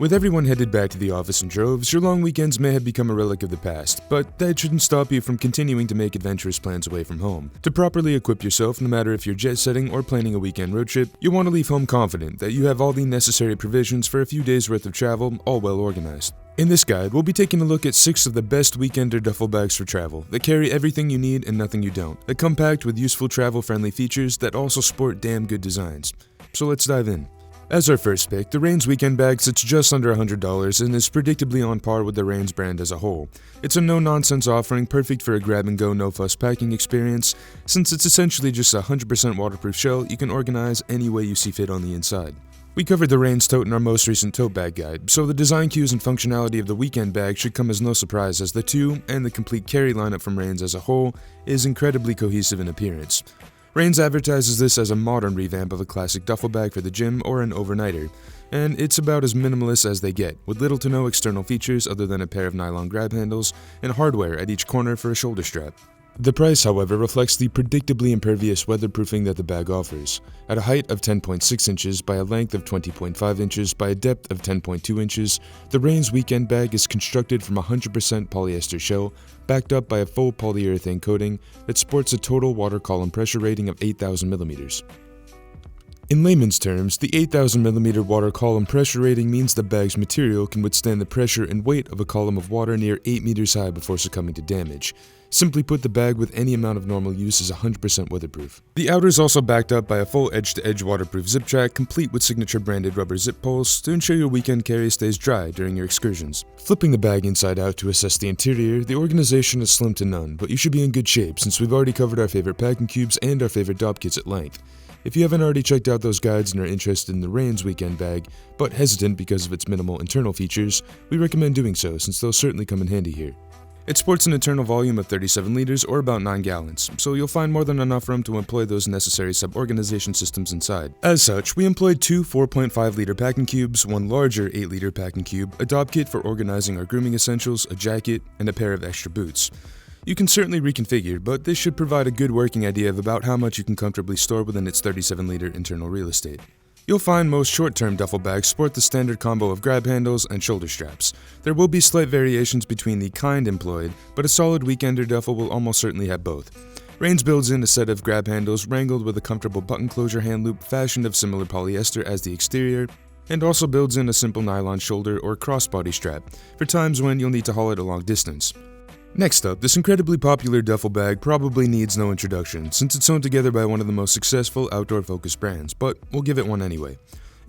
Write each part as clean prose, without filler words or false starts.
With everyone headed back to the office in droves, your long weekends may have become a relic of the past, but that shouldn't stop you from continuing to make adventurous plans away from home. To properly equip yourself, no matter if you're jet setting or planning a weekend road trip, you want to leave home confident that you have all the necessary provisions for a few days worth of travel, all well organized. In this guide, we'll be taking a look at 6 of the best weekender duffel bags for travel that carry everything you need and nothing you don't, that come packed with useful travel-friendly features that also sport damn good designs. So let's dive in. As our first pick, the Rains Weekend Bag sits just under $100 and is predictably on par with the Rains brand as a whole. It's a no-nonsense offering perfect for a grab-and-go, no-fuss packing experience. Since it's essentially just a 100% waterproof shell, you can organize any way you see fit on the inside. We covered the Rains tote in our most recent tote bag guide, so the design cues and functionality of the Weekend Bag should come as no surprise, as the two, and the complete carry lineup from Rains as a whole, is incredibly cohesive in appearance. Rains advertises this as a modern revamp of a classic duffel bag for the gym or an overnighter, and it's about as minimalist as they get, with little to no external features other than a pair of nylon grab handles and hardware at each corner for a shoulder strap. The price, however, reflects the predictably impervious weatherproofing that the bag offers. At a height of 10.6 inches by a length of 20.5 inches by a depth of 10.2 inches, the Rains Weekend Bag is constructed from 100% polyester shell, backed up by a full polyurethane coating that sports a total water column pressure rating of 8,000 millimeters. In layman's terms, the 8,000mm water column pressure rating means the bag's material can withstand the pressure and weight of a column of water near 8 meters high before succumbing to damage. Simply put, the bag with any amount of normal use is 100% weatherproof. The outer is also backed up by a full edge-to-edge waterproof zip track, complete with signature branded rubber zip pulls to ensure your weekend carry stays dry during your excursions. Flipping the bag inside out to assess the interior, the organization is slim to none, but you should be in good shape since we've already covered our favorite packing cubes and our favorite dop kits at length. If you haven't already checked out those guides and are interested in the Rains Weekend Bag, but hesitant because of its minimal internal features, we recommend doing so since they'll certainly come in handy here. It sports an internal volume of 37 liters or about 9 gallons, so you'll find more than enough room to employ those necessary sub-organization systems inside. As such, we employed 2 4.5-liter packing cubes, 1 larger 8-liter packing cube, a dop kit for organizing our grooming essentials, a jacket, and a pair of extra boots. You can certainly reconfigure, but this should provide a good working idea of about how much you can comfortably store within its 37-liter internal real estate. You'll find most short-term duffel bags sport the standard combo of grab handles and shoulder straps. There will be slight variations between the kind employed, but a solid weekender duffel will almost certainly have both. Rains builds in a set of grab handles wrangled with a comfortable button closure hand loop fashioned of similar polyester as the exterior, and also builds in a simple nylon shoulder or crossbody strap for times when you'll need to haul it a long distance. Next up, this incredibly popular duffel bag probably needs no introduction since it's sewn together by one of the most successful outdoor-focused brands, but we'll give it one anyway.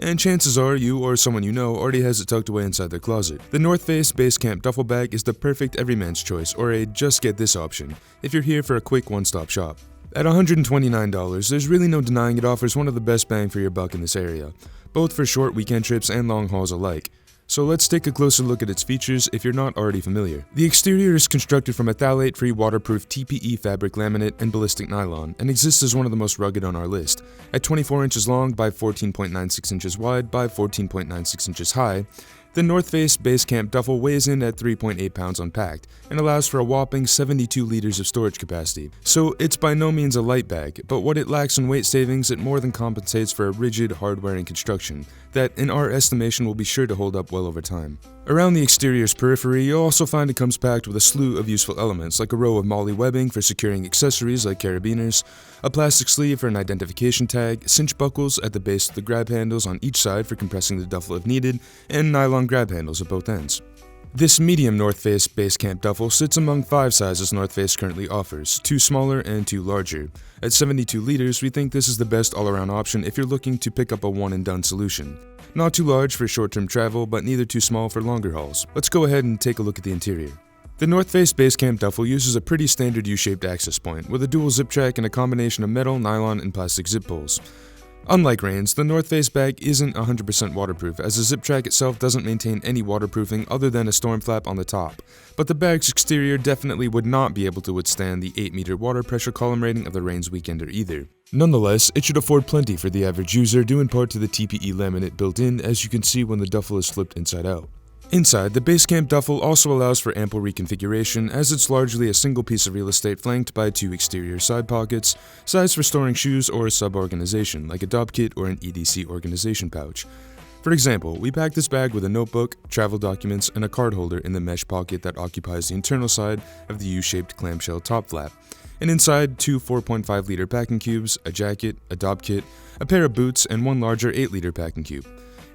And chances are you or someone you know already has it tucked away inside their closet. The North Face Base Camp Duffel Bag is the perfect everyman's choice or a just get this option if you're here for a quick one-stop shop. At $129, there's really no denying it offers one of the best bang for your buck in this area, both for short weekend trips and long hauls alike. So let's take a closer look at its features if you're not already familiar. The exterior is constructed from a phthalate-free waterproof TPE fabric laminate and ballistic nylon and exists as one of the most rugged on our list. At 24 inches long by 14.96 inches wide by 14.96 inches high, the North Face Base Camp Duffel weighs in at 3.8 pounds unpacked and allows for a whopping 72 liters of storage capacity. So it's by no means a light bag, but what it lacks in weight savings, it more than compensates for a rigid, hard-wearing construction that, in our estimation, will be sure to hold up well over time. Around the exterior's periphery, you'll also find it comes packed with a slew of useful elements like a row of MOLLE webbing for securing accessories like carabiners, a plastic sleeve for an identification tag, cinch buckles at the base of the grab handles on each side for compressing the duffel if needed, and nylon grab handles at both ends. This medium North Face Base Camp Duffel sits among 5 sizes North Face currently offers, 2 smaller and 2 larger. At 72 liters, we think this is the best all-around option if you're looking to pick up a one-and-done solution. Not too large for short-term travel, but neither too small for longer hauls. Let's go ahead and take a look at the interior. The North Face Base Camp Duffel uses a pretty standard U-shaped access point with a dual zip track and a combination of metal, nylon, and plastic zip pulls. Unlike Rains, the North Face bag isn't 100% waterproof, as the zip track itself doesn't maintain any waterproofing other than a storm flap on the top, but the bag's exterior definitely would not be able to withstand the 8-meter water pressure column rating of the Rains Weekender either. Nonetheless, it should afford plenty for the average user due in part to the TPE laminate built in, as you can see when the duffel is flipped inside out. Inside, the Base Camp Duffel also allows for ample reconfiguration, as it's largely a single piece of real estate flanked by 2 exterior side pockets, sized for storing shoes or sub-organization like a dop kit or an EDC organization pouch. For example, we packed this bag with a notebook, travel documents, and a card holder in the mesh pocket that occupies the internal side of the U-shaped clamshell top flap. And inside, 2 4.5-liter packing cubes, a jacket, a dopp kit, a pair of boots, and one larger 8-liter packing cube.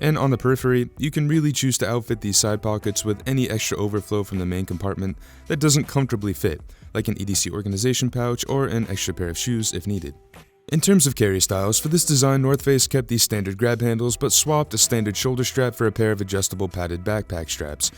And on the periphery, you can really choose to outfit these side pockets with any extra overflow from the main compartment that doesn't comfortably fit, like an EDC organization pouch or an extra pair of shoes if needed. In terms of carry styles, for this design, North Face kept these standard grab handles but swapped a standard shoulder strap for a pair of adjustable padded backpack straps.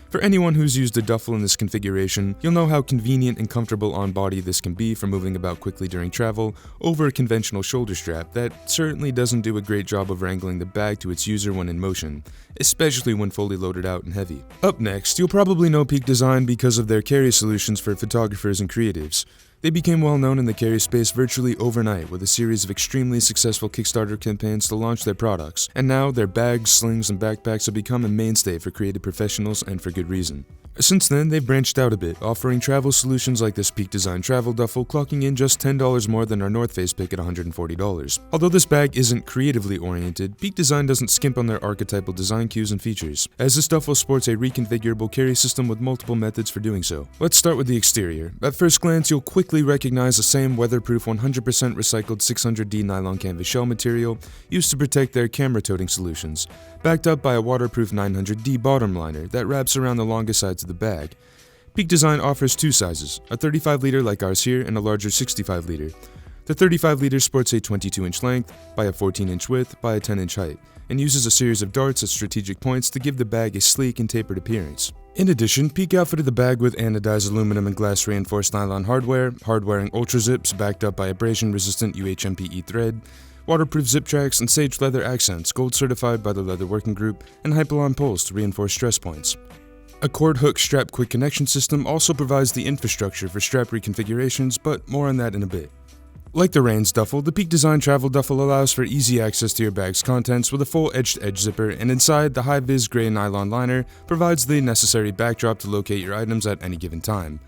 For anyone who's used a duffel in this configuration, you'll know how convenient and comfortable on body this can be for moving about quickly during travel over a conventional shoulder strap that certainly doesn't do a great job of wrangling the bag to its user when in motion, especially when fully loaded out and heavy. Up next, you'll probably know Peak Design because of their carry solutions for photographers and creatives. They became well known in the carry space virtually overnight with a series of extremely successful Kickstarter campaigns to launch their products, and now their bags, slings, and backpacks have become a mainstay for creative professionals, and for good reason. Since then, they've branched out a bit, offering travel solutions like this Peak Design Travel Duffel, clocking in just $10 more than our North Face pick at $140. Although this bag isn't creatively oriented, Peak Design doesn't skimp on their archetypal design cues and features, as this duffel sports a reconfigurable carry system with multiple methods for doing so. Let's start with the exterior. At first glance, you'll quickly recognize the same weatherproof 100% recycled 600D nylon canvas shell material used to protect their camera toting solutions, backed up by a waterproof 900D bottom liner that wraps around the longest sides of the bag. Peak Design offers two sizes, a 35-liter like ours here and a larger 65-liter. The 35-liter sports a 22-inch length by a 14-inch width by a 10-inch height, and uses a series of darts at strategic points to give the bag a sleek and tapered appearance. In addition, Peak outfitted the bag with anodized aluminum and glass reinforced nylon hardware, hard-wearing ultra zips backed up by abrasion-resistant UHMPE thread, waterproof zip tracks, and sage leather accents, gold certified by the Leather Working Group, and Hypalon poles to reinforce stress points. A cord hook strap quick connection system also provides the infrastructure for strap reconfigurations, but more on that in a bit. Like the Rains Duffel, the Peak Design Travel Duffel allows for easy access to your bag's contents with a full edge-to-edge zipper, and inside, the high-vis gray nylon liner provides the necessary backdrop to locate your items at any given time.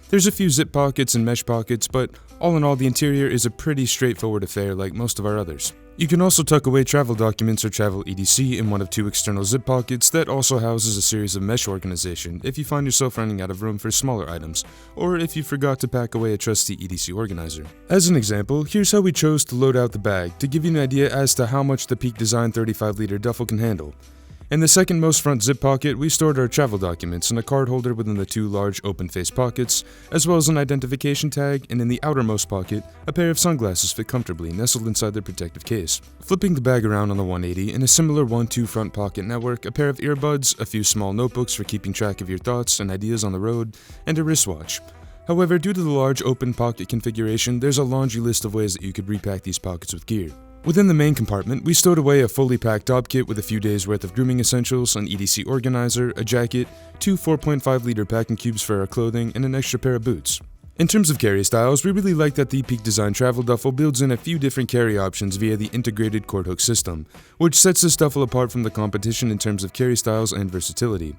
There's a few zip pockets and mesh pockets, but all in all, the interior is a pretty straightforward affair like most of our others. You can also tuck away travel documents or travel EDC in one of two external zip pockets that also houses a series of mesh organization if you find yourself running out of room for smaller items, or if you forgot to pack away a trusty EDC organizer. As an example, here's how we chose to load out the bag to give you an idea as to how much the Peak Design 35-liter duffel can handle. In the second most front zip pocket, we stored our travel documents in a card holder within the two large open-face pockets, as well as an identification tag, and in the outermost pocket, a pair of sunglasses fit comfortably nestled inside their protective case. Flipping the bag around on the 180, in a similar 1-2 front pocket network, a pair of earbuds, a few small notebooks for keeping track of your thoughts and ideas on the road, and a wristwatch. However, due to the large open pocket configuration, there's a laundry list of ways that you could repack these pockets with gear. Within the main compartment, we stowed away a fully packed dopp kit with a few days worth of grooming essentials, an EDC organizer, a jacket, 2 4.5-liter packing cubes for our clothing, and an extra pair of boots. In terms of carry styles, we really like that the Peak Design Travel Duffel builds in a few different carry options via the integrated cord hook system, which sets this duffel apart from the competition in terms of carry styles and versatility.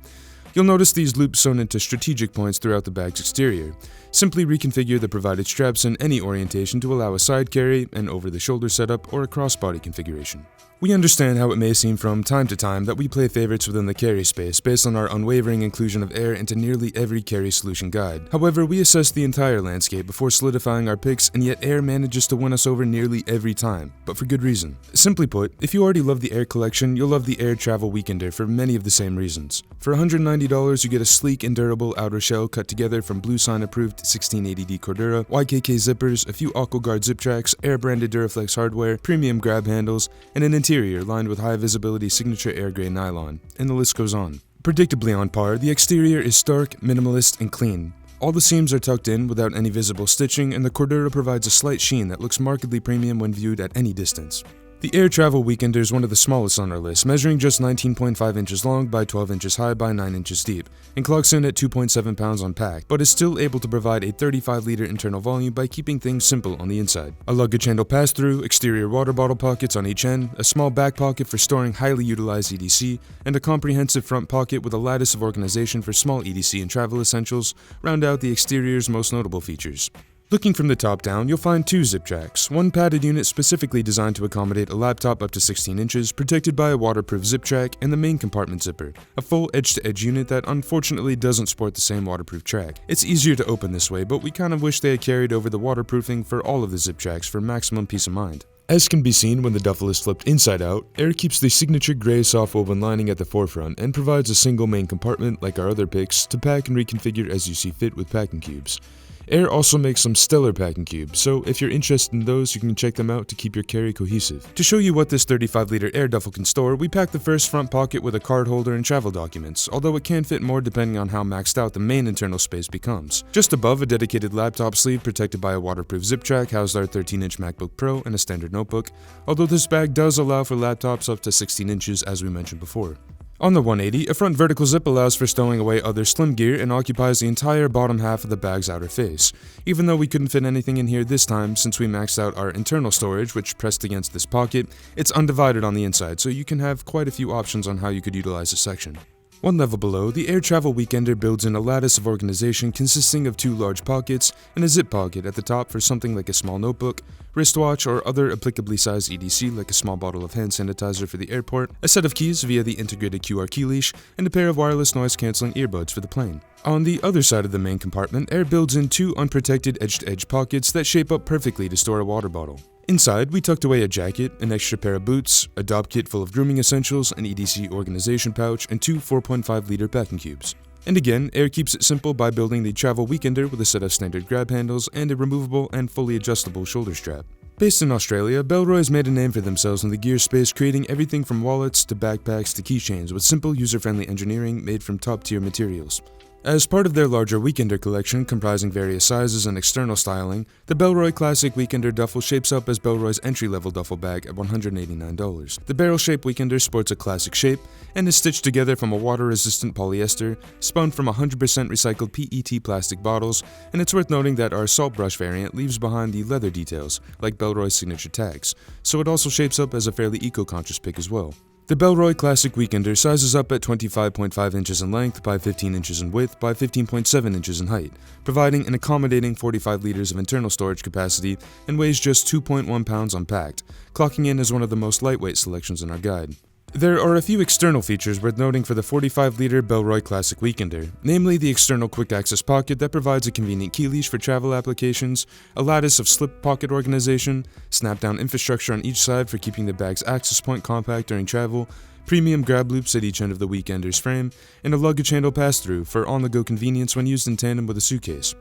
You'll notice these loops sewn into strategic points throughout the bag's exterior. Simply reconfigure the provided straps in any orientation to allow a side carry, an over-the-shoulder setup, or a crossbody configuration. We understand how it may seem from time to time that we play favorites within the carry space based on our unwavering inclusion of Aer into nearly every carry solution guide. However, we assess the entire landscape before solidifying our picks, and yet Aer manages to win us over nearly every time, but for good reason. Simply put, if you already love the Aer collection, you'll love the Aer Travel Weekender for many of the same reasons. For $190, you get a sleek and durable outer shell cut together from Blue Sign approved 1680D Cordura, YKK zippers, a few AquaGuard zip tracks, Aer branded Duraflex hardware, premium grab handles, and an interior lined with high visibility signature Aer gray nylon, and the list goes on. Predictably on par, the exterior is stark, minimalist, and clean. All the seams are tucked in without any visible stitching, and the Cordura provides a slight sheen that looks markedly premium when viewed at any distance. The Aer Travel Weekender is one of the smallest on our list, measuring just 19.5 inches long by 12 inches high by 9 inches deep, and clocks in at 2.7 pounds on pack, but is still able to provide a 35-liter internal volume by keeping things simple on the inside. A luggage handle pass-through, exterior water bottle pockets on each end, a small back pocket for storing highly utilized EDC, and a comprehensive front pocket with a lattice of organization for small EDC and travel essentials round out the exterior's most notable features. Looking from the top down, you'll find two zip jacks, one padded unit specifically designed to accommodate a laptop up to 16 inches, protected by a waterproof zip track, and the main compartment zipper, a full edge-to-edge unit that unfortunately doesn't sport the same waterproof track. It's easier to open this way, but we kind of wish they had carried over the waterproofing for all of the zip jacks for maximum peace of mind. As can be seen when the duffel is flipped inside out, Aer keeps the signature gray soft woven lining at the forefront and provides a single main compartment, like our other picks, to pack and reconfigure as you see fit with packing cubes. Aer also makes some stellar packing cubes, so if you're interested in those, you can check them out to keep your carry cohesive. To show you what this 35-liter Aer duffel can store, we packed the first front pocket with a card holder and travel documents, although it can fit more depending on how maxed out the main internal space becomes. Just above, a dedicated laptop sleeve protected by a waterproof zip track housed our 13-inch MacBook Pro and a standard notebook, although this bag does allow for laptops up to 16 inches as we mentioned before. On the 180, a front vertical zip allows for stowing away other slim gear and occupies the entire bottom half of the bag's outer face. Even though we couldn't fit anything in here this time since we maxed out our internal storage, which pressed against this pocket, it's undivided on the inside, so you can have quite a few options on how you could utilize this section. One level below, the Aer Travel Weekender builds in a lattice of organization consisting of two large pockets and a zip pocket at the top for something like a small notebook, wristwatch, or other applicably sized EDC like a small bottle of hand sanitizer for the airport, a set of keys via the integrated QR key leash, and a pair of wireless noise-canceling earbuds for the plane. On the other side of the main compartment, Aer builds in two unprotected edge-to-edge pockets that shape up perfectly to store a water bottle. Inside, we tucked away a jacket, an extra pair of boots, a dopp kit full of grooming essentials, an EDC organization pouch, and two 4.5-liter packing cubes. And again, Aer keeps it simple by building the Travel Weekender with a set of standard grab handles and a removable and fully adjustable shoulder strap. Based in Australia, Bellroy's made a name for themselves in the gear space, creating everything from wallets to backpacks to keychains with simple user-friendly engineering made from top-tier materials. As part of their larger Weekender collection comprising various sizes and external styling, the Bellroy Classic Weekender Duffel shapes up as Bellroy's entry-level duffel bag at $189. The barrel-shaped Weekender sports a classic shape and is stitched together from a water-resistant polyester, spun from 100% recycled PET plastic bottles, and it's worth noting that our salt brush variant leaves behind the leather details, like Bellroy's signature tags, so it also shapes up as a fairly eco-conscious pick as well. The Bellroy Classic Weekender sizes up at 25.5 inches in length by 15 inches in width by 15.7 inches in height, providing an accommodating 45 liters of internal storage capacity and weighs just 2.1 pounds unpacked, clocking in as one of the most lightweight selections in our guide. There are a few external features worth noting for the 45-liter Bellroy Classic Weekender, namely the external quick-access pocket that provides a convenient key leash for travel applications, a lattice of slip pocket organization, snap-down infrastructure on each side for keeping the bag's access point compact during travel, premium grab loops at each end of the Weekender's frame, and a luggage handle pass-through for on-the-go convenience when used in tandem with a suitcase.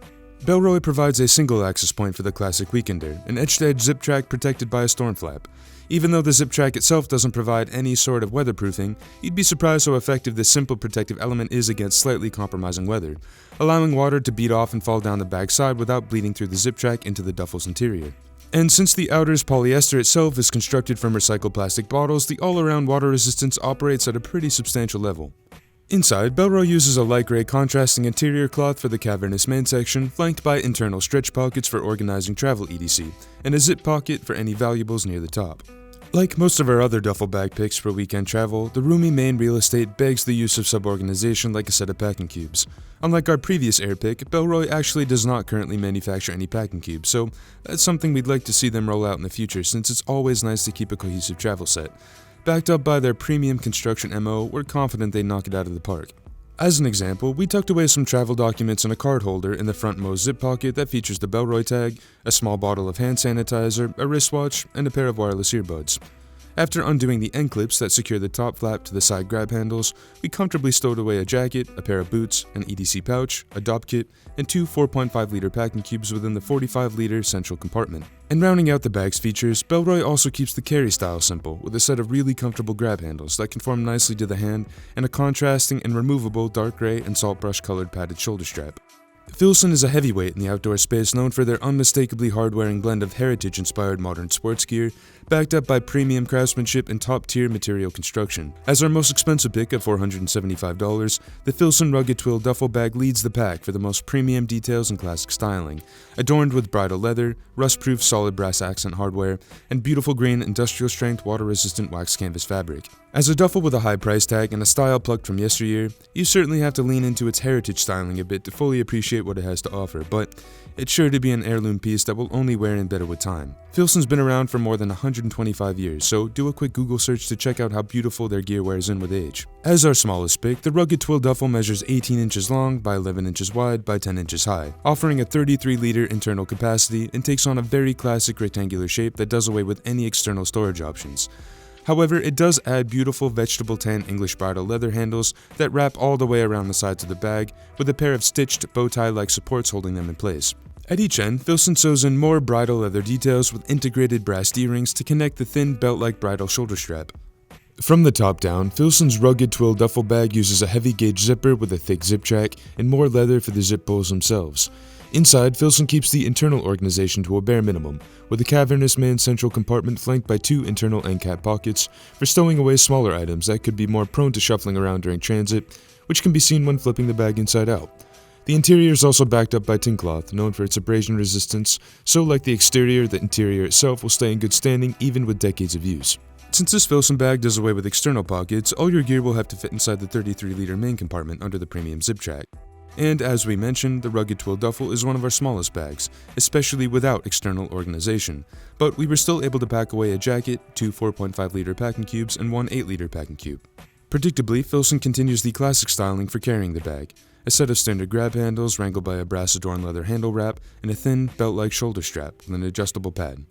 Bellroy provides a single access point for the Classic Weekender, an edge-to-edge zip track protected by a storm flap. Even though the zip track itself doesn't provide any sort of weatherproofing, you'd be surprised how effective this simple protective element is against slightly compromising weather, allowing water to bead off and fall down the bag's side without bleeding through the zip track into the duffel's interior. And since the outer's polyester itself is constructed from recycled plastic bottles, the all-around water resistance operates at a pretty substantial level. Inside, Bellroy uses a light gray contrasting interior cloth for the cavernous main section, flanked by internal stretch pockets for organizing travel EDC, and a zip pocket for any valuables near the top. Like most of our other duffel bag picks for weekend travel, the roomy main real estate begs the use of sub-organization like a set of packing cubes. Unlike our previous Aer pick, Bellroy actually does not currently manufacture any packing cubes, so that's something we'd like to see them roll out in the future since it's always nice to keep a cohesive travel set. Backed up by their premium construction MO, we're confident they knock it out of the park. As an example, we tucked away some travel documents in a card holder in the frontmost zip pocket that features the Bellroy tag, a small bottle of hand sanitizer, a wristwatch, and a pair of wireless earbuds. After undoing the end clips that secure the top flap to the side grab handles, we comfortably stowed away a jacket, a pair of boots, an EDC pouch, a dopp kit, and two 4.5-liter packing cubes within the 45-liter central compartment. And rounding out the bag's features, Bellroy also keeps the carry style simple, with a set of really comfortable grab handles that conform nicely to the hand, and a contrasting and removable dark gray and salt brush colored padded shoulder strap. Filson is a heavyweight in the outdoor space known for their unmistakably hard-wearing blend of heritage-inspired modern sports gear, backed up by premium craftsmanship and top-tier material construction. As our most expensive pick at $475, the Filson Rugged Twill duffel bag leads the pack for the most premium details and classic styling, adorned with bridal leather, rust-proof solid brass accent hardware, and beautiful green industrial-strength water-resistant wax canvas fabric. As a duffel with a high price tag and a style plucked from yesteryear, you certainly have to lean into its heritage styling a bit to fully appreciate what it has to offer, but it's sure to be an heirloom piece that will only wear in better with time. Filson's been around for more than 125 years, so do a quick Google search to check out how beautiful their gear wears in with age. As our smallest pick, the rugged Twill duffel measures 18 inches long by 11 inches wide by 10 inches high, offering a 33-liter internal capacity and takes on a very classic rectangular shape that does away with any external storage options. However, it does add beautiful vegetable tan English bridle leather handles that wrap all the way around the sides of the bag, with a pair of stitched bow tie-like supports holding them in place. At each end, Filson sews in more bridle leather details with integrated brass D-rings to connect the thin belt-like bridle shoulder strap. From the top down, Filson's rugged Twill duffel bag uses a heavy gauge zipper with a thick zip track and more leather for the zip pulls themselves. Inside, Filson keeps the internal organization to a bare minimum, with a cavernous manned central compartment flanked by 2 internal end cap pockets for stowing away smaller items that could be more prone to shuffling around during transit, which can be seen when flipping the bag inside out. The interior is also backed up by tin cloth, known for its abrasion resistance, so like the exterior, the interior itself will stay in good standing even with decades of use. Since this Filson bag does away with external pockets, all your gear will have to fit inside the 33-liter main compartment under the premium zip track. And as we mentioned, the rugged Twill duffel is one of our smallest bags, especially without external organization, but we were still able to pack away a jacket, 2 4.5-liter packing cubes, and 1 8-liter packing cube. Predictably, Filson continues the classic styling for carrying the bag, a set of standard grab handles wrangled by a brass-adorned leather handle wrap, and a thin, belt-like shoulder strap with an adjustable pad.